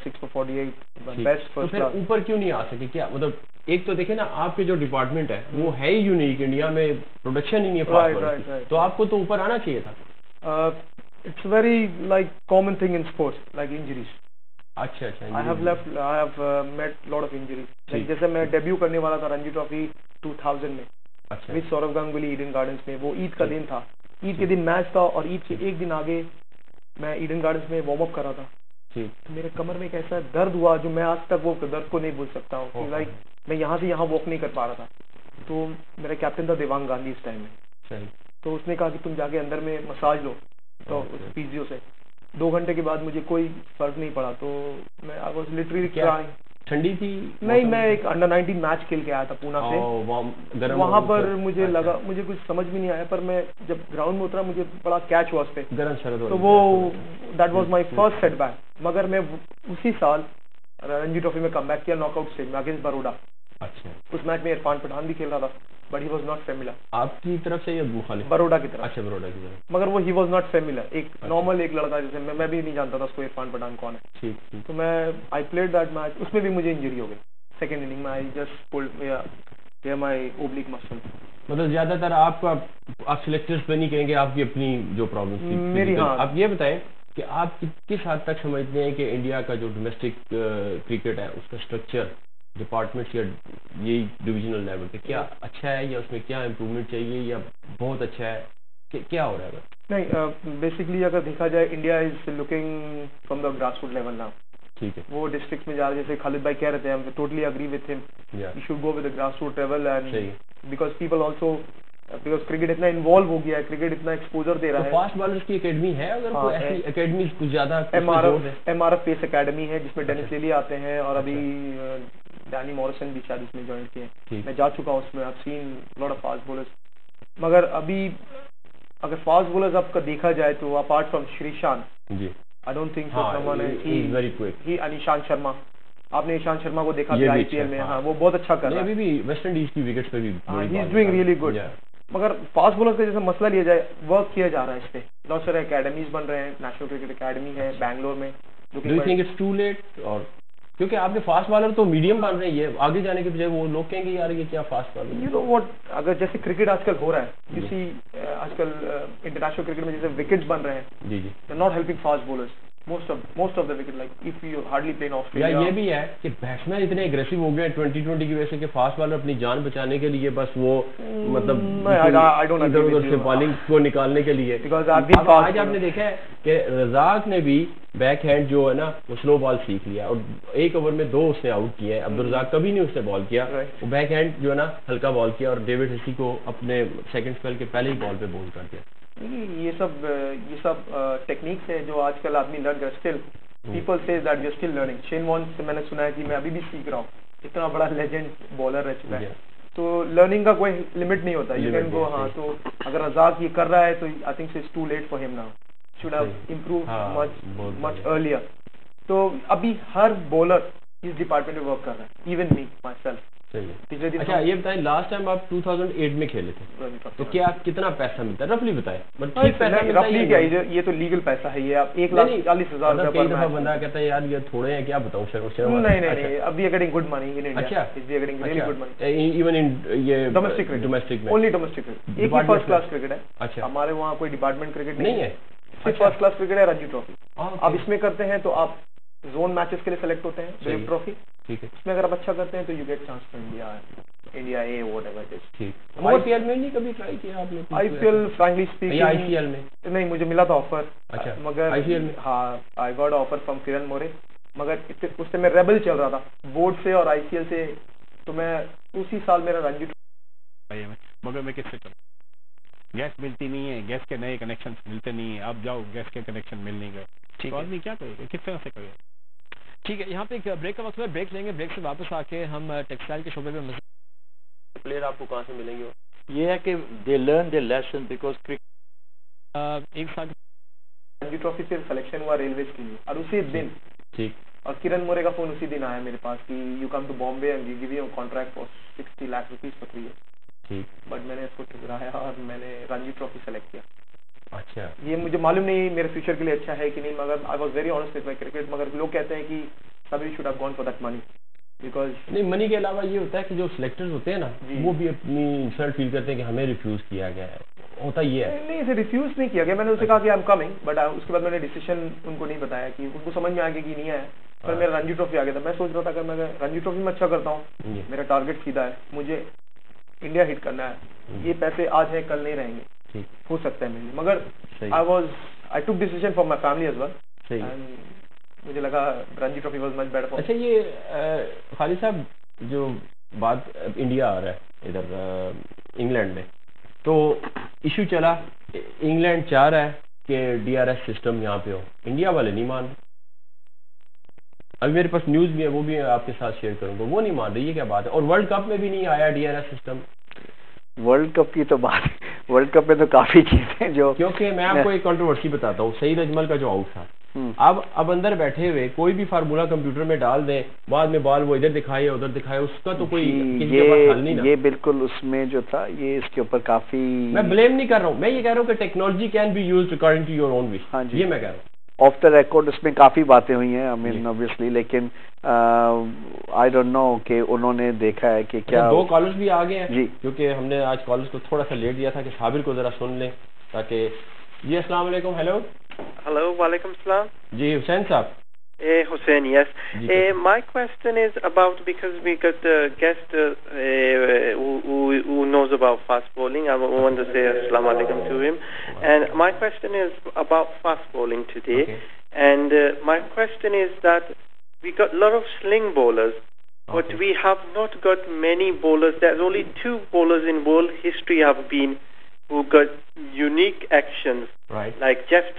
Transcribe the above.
6 for 48, ठीक। Best तो first फिर क्लास। ऊपर क्यों नहीं आ सके, क्या मतलब? एक तो देखे ना, आपके जो डिपार्टमेंट है वो है ही यूनिक, इंडिया में प्रोडक्शन ही नहीं है फास्ट राइट बॉलर राइट की, राइट। तो आपको तो ऊपर आना चाहिए था। It's very like common thing in sports like injuries. अच्छा अच्छा, I have left, I have met lot of injuries. ठीक, जैसे मैं ठीक। डेब्यू करने वाला था रणजी ट्रॉफी 2000 में अच्छा, विद सौरव गांगुली ईडन गार्डन्स में। वो ईद का ठीक, दिन था, ईद के ठीक, दिन मैच था, और ईद ठीक, के एक दिन आगे मैं ईडन गार्डन्स में वार्म अप कर रहा था। ठीक। तो मेरे कमर में एक ऐसा दर्द हुआ जो मैं आज तक वो दर्द को नहीं भूल सकता हूँ कि लाइक मैं यहाँ से यहाँ वॉक नहीं कर पा रहा था। तो मेरा कैप्टन था देवांग गांधी इस टाइम में। सही। तो उसने कहा कि तुम जाके अंदर में मसाज लो, तो उस फिजियो से 2 घंटे के बाद मुझे कोई फर्क नहीं पड़ा। तो मैं आई वाज लिटरली क्राइंग। ठंडी थी? नहीं, मैं एक अंडर 19 मैच खेल के आया था पूना से। वहाँ पर मुझे लगा, मुझे कुछ समझ भी नहीं आया, पर मैं जब ग्राउंड में उतरा मुझे बड़ा कैच हुआ उस पे, गर्म शरद, तो वो that was my first setback. मगर मैं उसी साल रणजी ट्रॉफी में कमबैक किया नॉकआउट स्टेज में अगेंस्ट बरोडा। अच्छा। उस मैच में इरफान पठान भी खेल रहा था, but he was not familiar. आपकी तरफ से या मुखालिफ? बरोडा की तरफ। अच्छा, बरोडा की तरफ। मगर वो ही वाज नॉट फेमिलर, एक नॉर्मल एक लड़का, जैसे मैं भी नहीं जानता था उसको इरफान पठान कौन है। ठीक, ठीक। तो मैं आई प्लेड दैट मैच, उसमें भी मुझे इंजरी हो गई सेकेंड इनिंग में। I just pulled my oblique muscle. मतलब ज्यादातर आपका, आप सिलेक्टर्स पे नहीं कहेंगे, आपकी अपनी जो प्रॉब्लम थी मेरी, हाँ। आप ये बताएं कि आप किस हद तक समझते हैं कि इंडिया का जो डोमेस्टिक क्रिकेट है उसका स्ट्रक्चर, डिपार्टमेंट्स या यही डिविजनल लेवल पे क्या अच्छा है, या उसमें क्या इम्प्रूवमेंट चाहिए, या बहुत अच्छा है, कि क्या हो रहा है? नहीं, बेसिकली अगर देखा जाए, India is looking from the grass root level now. ठीक है। वो डिस्ट्रिक्ट में जा रहे, जैसे खालिद भाई कह रहे थे, हम totally agree with him, you should go with the grass root level. And because people also, because cricket इतना इन्वॉल्व हो गया है, क्रिकेट इतना एक्सपोजर दे रहा है। फास्ट बॉलर्स की एकेडमी है, अगर कोई ऐसी एकेडमी कुछ ज्यादा? एमआरएफ पेस एकेडमी है जिसमें डेनिस लिली आते हैं, और अभी डैनी मॉरिसन भी शायद इसमें ज्वाइन किए हैं। मैं जा चुका हूँ उसमें, I have seen lot of fast bowlers. मगर अभी अगर फास्ट बॉलर्स आपका देखा जाए तो apart from Sreesanth, I don't think so someone ही ईशांत शर्मा। आपने ईशांत शर्मा को देखा था आईपीएल में, हाँ, वो बहुत अच्छा कर रहा है। अभी भी वेस्ट इंडीज की विकेट्स पे भी he is doing really good. मगर फास्ट बॉलर का जैसे मसला लिया जाए, वर्क किया जा रहा है इस पे, बहुत सारे एकेडमीज बन रहे हैं। नेशनल क्रिकेट एकेडमी है बैंगलोर में। Do you think it's too late? और क्योंकि आपके फास्ट बॉलर तो मीडियम बन रहे हैं, आगे जाने के बजाय वो लोग कहेंगे यार ये क्या fast bowler. You know what, अगर जैसे क्रिकेट आजकल हो रहा है, किसी आजकल इंटरनेशनल क्रिकेट में जैसे विकेट्स बन रहे हैं, जी जी, they not helping fast bowlers. Most of the wicket, like if you hardly play in Australia. या ये भी है कि बैट्समैन इतने एग्रेसिव हो गए 2020 की वजह से कि फास्ट बॉलर अपनी जान बचाने के लिए बस वो मतलब इधर उधर से बॉलिंग को निकालने के लिए। आज आपने देखा है कि रजाक ने भी बैक हैंड जो है ना वो स्लो बॉल सीख लिया, और 1 ओवर में 2 उसने आउट किया है। अब्दुल रजाक कभी नहीं उसने बॉल किया, वो बैक हैंड जो है ना हल्का बॉल किया, और डेविड हेसी को अपने सेकंड स्पेल के पहले ही बॉल पे बॉल कर दिया। ये सब टेक्निक्स है जो आजकल आदमी लर्न कर। स्टिल पीपल से that you are still learning. Shane Warne से मैंने सुना है कि मैं अभी भी सीख रहा हूँ, इतना बड़ा लेजेंड बॉलर रह चुका है। तो लर्निंग का कोई लिमिट नहीं होता, यू कैन गो। हाँ, तो अगर रजाक ये कर रहा है तो I think it's too late for him now, should have improve much earlier. तो अभी हर बॉलर इस डिपार्टमेंट में वर्क कर रहा है, इवन मी माई सेल्फ। अच्छा, ये बताएं, लास्ट टाइम आप 2008 में खेले थे, तो क्या कितना पैसा मिलता है? रफली बताएं। रफली क्या, ये तो लीगल पैसा है, ये आप 1,40,000 कई दफा बंदा कहता है यार ये थोड़े हैं, क्या बताऊं सर। नहीं, अब we are getting good money in India. We are getting really good money even in ये डोमेस्टिक में, ओनली डोमेस्टिक क्रिकेट। एक ही फर्स्ट क्लास क्रिकेट है। अच्छा, हमारे वहाँ कोई डिपार्टमेंट क्रिकेट नहीं है, सिर्फ फर्स्ट क्लास क्रिकेट है रणजी ट्रॉफी। आप इसमें करते हैं तो आप जोन मैचेस के लिए सेलेक्ट होते हैं, ब्रेव ट्रॉफी। ठीक है, इसमें अगर आप अच्छा करते हैं तो you get chance for India A whatever it is. ठीक, आईपीएल में नहीं कभी ट्राई किया आपने? आईपीएल फ्रैंकली स्पीकिंग, आईसीएल में नहीं, मुझे मिला था ऑफर। अच्छा, मगर आईसीएल में, हाँ, I got offer from Kiran More, मगर उस समय रेबल चल रहा था बोर्ड से और आईसीएल से, तो मैं उसी साल मेरा रणजी मगर मैं किससे करूँ? गैस मिलती नहीं है, गैस के नए कनेक्शन मिलते नहीं है। आप जाओ, गैस के कनेक्शन मिल नहीं गए, तो आदमी क्या करेगा, किस तरह से करेगा? ठीक है, यहाँ पे एक ब्रेक का वक्त है, ब्रेक लेंगे। ब्रेक से वापस आके हम टेक्सटाइल के शोबे में प्लेयर आपको कहाँ से मिलेंगे? ये है कि they learn their lesson because एक साथ रणजी ट्रॉफी से सिलेक्शन हुआ रेलवेज के लिए, और उसी दिन, ठीक, और किरण मोरे का फोन उसी दिन आया मेरे पास कि you come to Bombay and we give you contract for 60 lakh rupees for 3 year. ठीक, बट मैंने इसको ठुकराया और मैंने रणजी ट्रॉफी सेलेक्ट किया। अच्छा, ये मुझे मालूम नहीं मेरे फ्यूचर के लिए अच्छा है कि नहीं, मगर I was very honest with my cricket. मगर लोग कहते हैं कि Sabir should have gone for that money. Because नहीं, मनी के अलावा ये होता है कि जो सिलेक्टर्स होते हैं ना, वो भी अपनी इंसल्ट फील करते हैं कि हमें रिफ्यूज किया गया है, होता ये है। नहीं, इसे रिफ्यूज नहीं किया गया, मैंने उसे कहा कि आई एम कमिंग, बट उसके बाद मैंने डिसीजन उनको नहीं बताया कि उनको समझ में आ गया कि नहीं आया, पर मेरा रणजी ट्रॉफी आ गया था। मैं सोच रहा था कि मैं रणजी ट्रॉफी में अच्छा करता हूँ, मेरा टारगेट सीधा है, मुझे इंडिया हिट करना है, ये पैसे आज है कल नहीं रहेंगे, हो सकता है मेरे लिए, मगर I took decision for my family as well, मुझे लगा Ranji trophy was much better for. अच्छा, ये खालिद साहब, जो बात इंडिया आ रहा है इधर इंग्लैंड में, तो इशू चला, इंग्लैंड चाह रहा है कि DRS सिस्टम यहाँ पे हो, इंडिया वाले नहीं मान रहे। अभी मेरे पास न्यूज़ भी है, वो भी आपके साथ शेयर करूंगा, वो नहीं मान रही, ये क्या बात है? और वर्ल्ड कप में भी नहीं आया DRS सिस्टम। वर्ल्ड कप की तो बात, वर्ल्ड कप में तो काफी चीजें जो, क्योंकि मैं आपको एक कंट्रोवर्सी बताता हूँ, सईद अजमल का जो आउट था, अब अंदर बैठे हुए कोई भी फार्मूला कंप्यूटर में डाल दें, बाद में बॉल वो इधर दिखाए उधर दिखाए, उसका तो कोई किसी के पास हल नहीं ना। ये बिल्कुल उसमें जो था, ये इसके ऊपर काफी, मैं ब्लेम नहीं कर रहा हूँ, मैं ये कह रहा हूँ कि technology can be used according to your own wish. हाँ जी, ये मैं कह रहा हूँ। ऑफ द रिकॉर्ड उसमें काफी बातें हुई हैं, आई मीन ऑब्वियसली, लेकिन आई डोंट नो कि उन्होंने देखा है कि क्या। दो कॉलर्स भी आ गए हैं जी, क्योंकि हमने आज कॉलर्स को थोड़ा सा लेट दिया था कि साबिर को जरा सुन लें, ताकि जी अस्सलाम वालेकुम। हेलो हेलो, वालेकुम सलाम। जी हुसैन साहब। Hussein, yes. My question is about, because we got a guest who knows about fast bowling. I want to say assalamu alaikum to him. And my question is about fast bowling today. Okay. And my question is that we got a lot of sling bowlers, but we have not got many bowlers. There's only 2 bowlers in world history have been who got unique actions, right, like Jeff